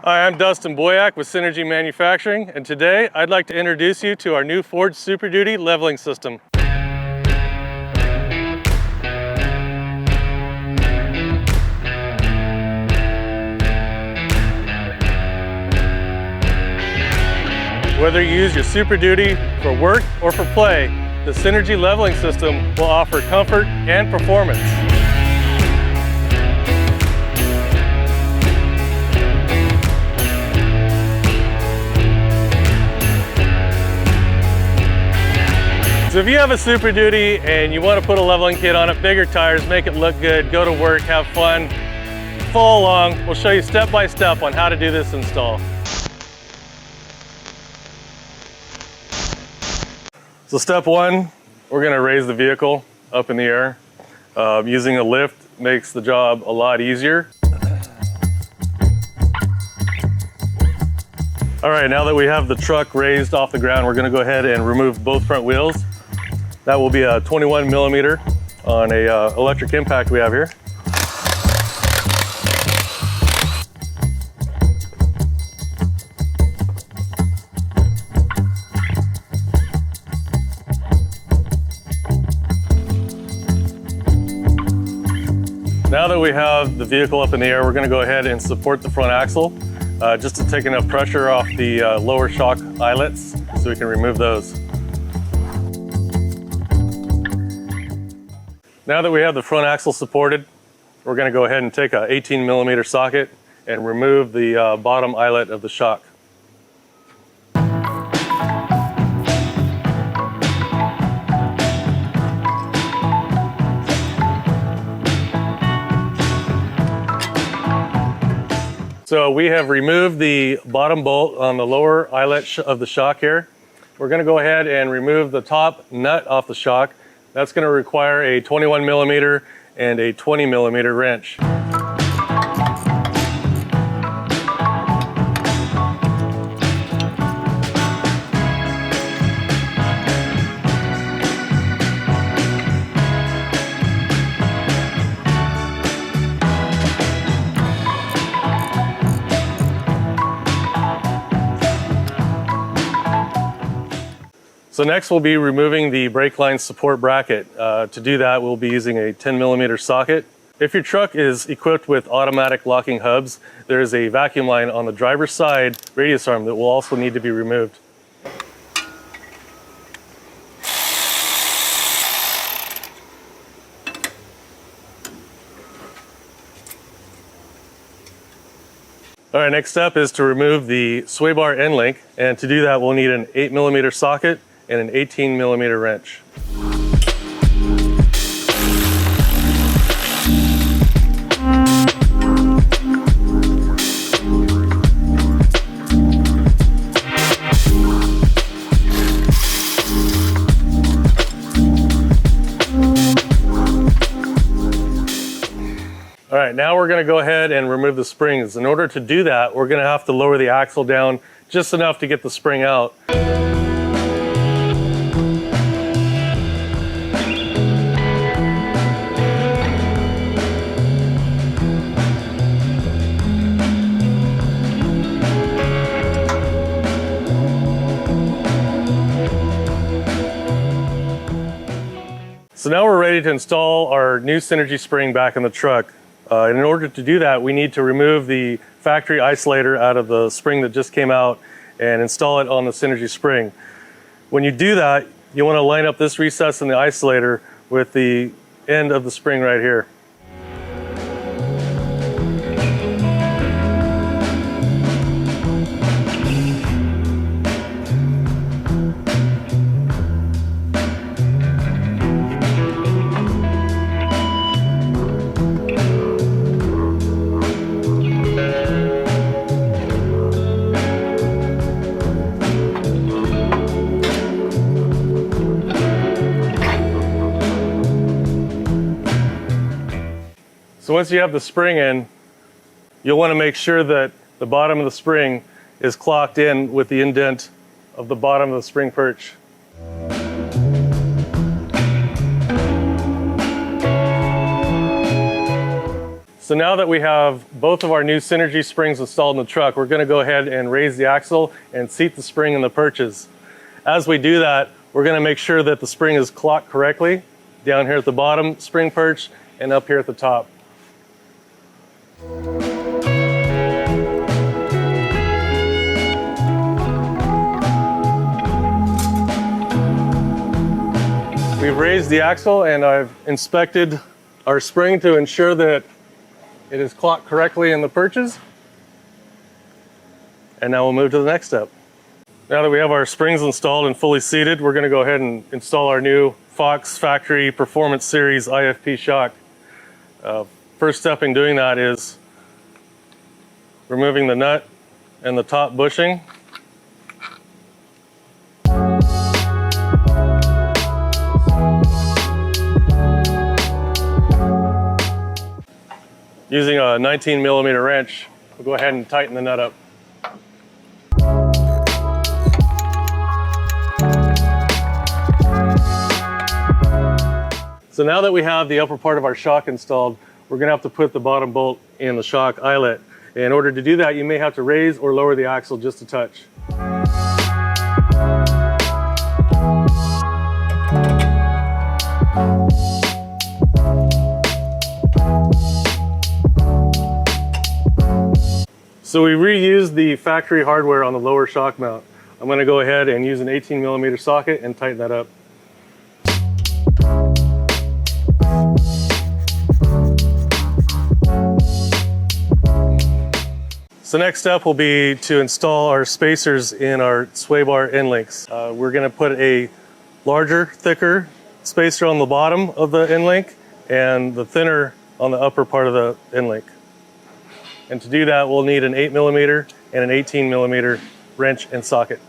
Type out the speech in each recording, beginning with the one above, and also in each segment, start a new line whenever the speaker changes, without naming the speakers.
Hi, I'm Dustin Boyack with Synergy Manufacturing, and today I'd like to introduce you to our new Ford Super Duty leveling system. Whether you use your Super Duty for work or for play, the Synergy leveling system will offer comfort and performance. So if you have a Super Duty and you want to put a leveling kit on it, bigger tires, make it look good, go to work, have fun, follow along. We'll show you step by step on how to do this install. So step one, we're going to raise the vehicle up in the air. Using a lift makes the job a lot easier. All right, now that we have the truck raised off the ground, we're going to go ahead and remove both front wheels. That will be a 21 millimeter on a electric impact we have here. Now that we have the vehicle up in the air, we're going to go ahead and support the front axle just to take enough pressure off the lower shock eyelets so we can remove those. Now that we have the front axle supported, we're going to go ahead and take a 18 millimeter socket and remove the bottom eyelet of the shock. So we have removed the bottom bolt on the lower eyelet of the shock here. We're going to go ahead and remove the top nut off the shock. That's going to require a 21 millimeter and a 20 millimeter wrench. So next we'll be removing the brake line support bracket. To do that, we'll be using a 10 millimeter socket. If your truck is equipped with automatic locking hubs, there is a vacuum line on the driver's side radius arm that will also need to be removed. All right, next step is to remove the sway bar end link, and to do that we'll need an 8 millimeter socket and an 18 millimeter wrench. All right, now we're going to go ahead and remove the springs. In order to do that, we're going to have to lower the axle down just enough to get the spring out. So now we're ready to install our new Synergy spring back in the truck. In order to do that, we need to remove the factory isolator out of the spring that just came out and install it on the Synergy spring. When you do that, you want to line up this recess in the isolator with the end of the spring right here. So once you have the spring in, you'll want to make sure that the bottom of the spring is clocked in with the indent of the bottom of the spring perch. So now that we have both of our new Synergy springs installed in the truck, we're going to go ahead and raise the axle and seat the spring in the perches. As we do that, we're going to make sure that the spring is clocked correctly down here at the bottom spring perch and up here at the top. We've raised the axle and I've inspected our spring to ensure that it is clocked correctly in the perches. And now we'll move to the next step. Now that we have our springs installed and fully seated, we're going to go ahead and install our new Fox Factory Performance Series IFP shock. First step in doing that is removing the nut and the top bushing. Using a 19mm wrench, we'll go ahead and tighten the nut up. So now that we have the upper part of our shock installed, we're going to have to put the bottom bolt in the shock eyelet. In order to do that, you may have to raise or lower the axle just a touch. So we reused the factory hardware on the lower shock mount. I'm going to go ahead and use an 18mm socket and tighten that up. So next step will be to install our spacers in our sway bar end links. We're going to put a larger, thicker spacer on the bottom of the end link and the thinner on the upper part of the end link. And to do that, we'll need an 8mm and an 18mm wrench and socket.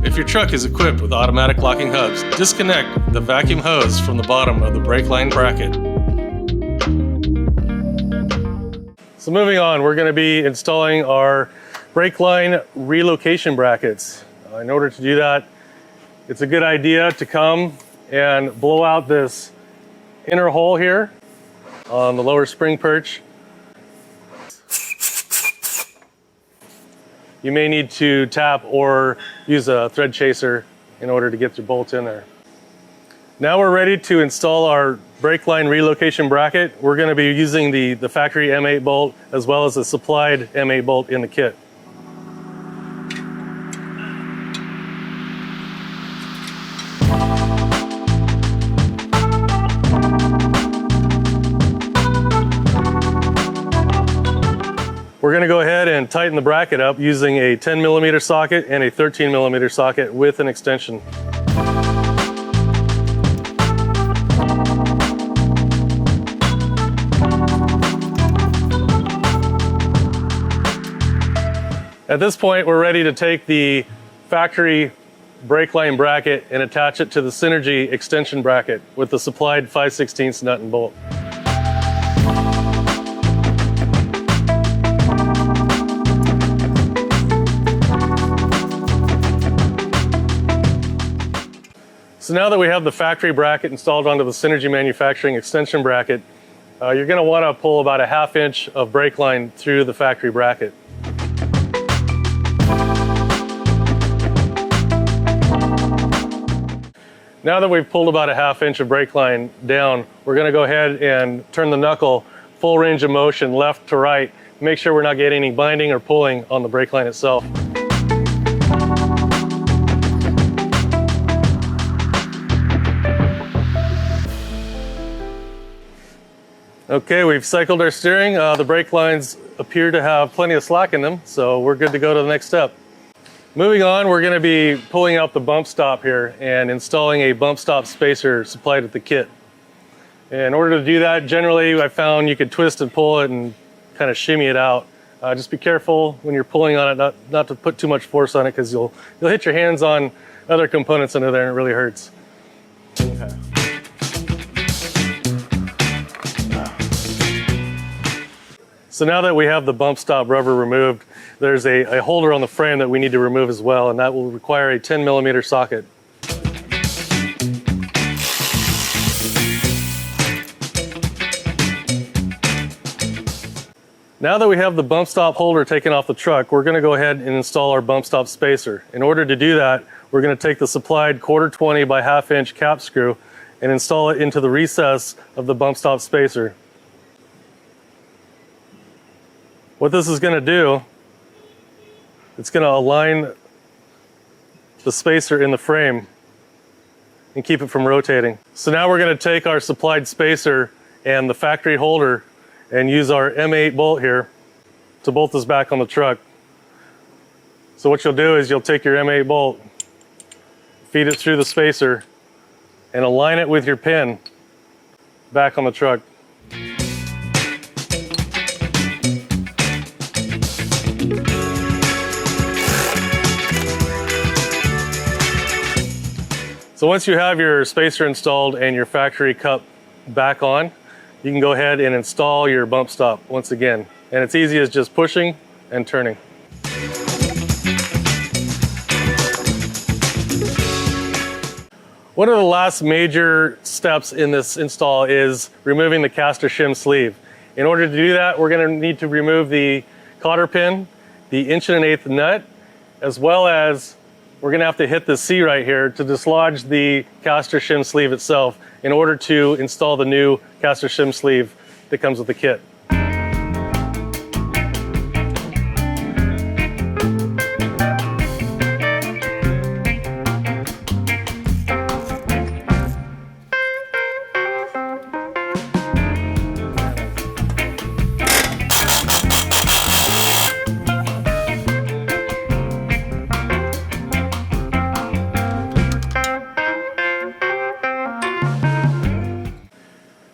If your truck is equipped with automatic locking hubs, disconnect the vacuum hose from the bottom of the brake line bracket. So moving on, we're going to be installing our brake line relocation brackets. In order to do that, it's a good idea to come and blow out this inner hole here on the lower spring perch. You may need to tap or use a thread chaser in order to get your bolt in there. Now we're ready to install our brake line relocation bracket. We're going to be using the factory M8 bolt as well as the supplied M8 bolt in the kit. We're going to go ahead and tighten the bracket up using a 10mm socket and a 13mm socket with an extension. At this point, we're ready to take the factory brake line bracket and attach it to the Synergy extension bracket with the supplied 5/16 nut and bolt. So now that we have the factory bracket installed onto the Synergy manufacturing extension bracket, you're going to want to pull about a 1/2 inch of brake line through the factory bracket. Now that we've pulled about a 1/2 inch of brake line down, we're going to go ahead and turn the knuckle full range of motion left to right. Make sure we're not getting any binding or pulling on the brake line itself. Okay, we've cycled our steering. The brake lines appear to have plenty of slack in them, so we're good to go to the next step. Moving on, we're going to be pulling out the bump stop here and installing a bump stop spacer supplied with the kit. In order to do that, generally I found you could twist and pull it and kind of shimmy it out. Just be careful when you're pulling on it not to put too much force on it, because you'll hit your hands on other components under there and it really hurts. Okay. So now that we have the bump stop rubber removed, there's a holder on the frame that we need to remove as well, and that will require a 10mm socket. Now that we have the bump stop holder taken off the truck, we're going to go ahead and install our bump stop spacer. In order to do that, we're going to take the supplied 1/4 by 1/2 inch cap screw and install it into the recess of the bump stop spacer. What this is going to do, it's going to align the spacer in the frame and keep it from rotating. So now we're going to take our supplied spacer and the factory holder and use our M8 bolt here to bolt this back on the truck. So what you'll do is you'll take your M8 bolt, feed it through the spacer, and align it with your pin back on the truck. So once you have your spacer installed and your factory cup back on, you can go ahead and install your bump stop once again. And it's easy as just pushing and turning. One of the last major steps in this install is removing the caster shim sleeve. In order to do that, we're going to need to remove the cotter pin, the 1 1/8 nut, as well as we're going to have to hit the C right here to dislodge the caster shim sleeve itself in order to install the new caster shim sleeve that comes with the kit.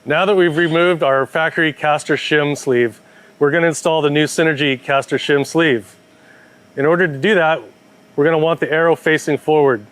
Now that we've removed our factory caster shim sleeve, we're going to install the new Synergy caster shim sleeve. In order to do that, we're going to want the arrow facing forward.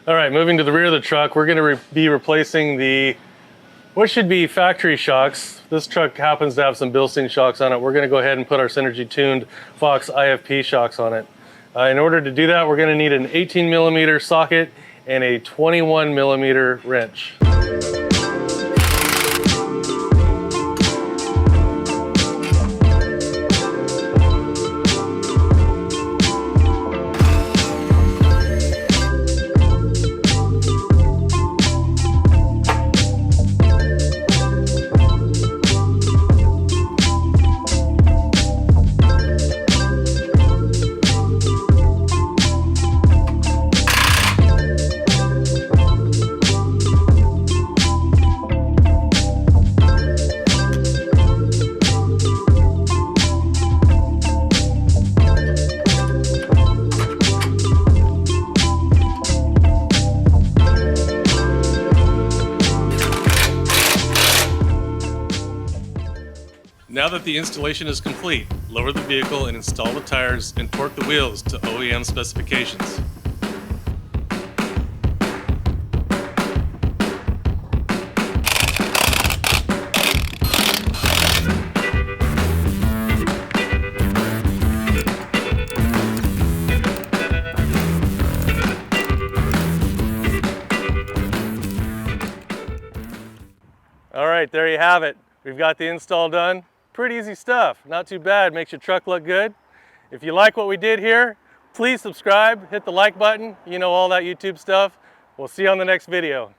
All right, moving to the rear of the truck, we're going to be replacing what should be factory shocks. This truck happens to have some Bilstein shocks on it. We're going to go ahead and put our Synergy tuned Fox IFP shocks on it. In order to do that, we're going to need an 18mm socket and a 21mm wrench. Now that the installation is complete, lower the vehicle and install the tires and torque the wheels to OEM specifications. All right, there you have it. We've got the install done. Pretty easy stuff, not too bad, makes your truck look good. If you like what we did here, please subscribe, hit the like button, you know, all that YouTube stuff. We'll see you on the next video.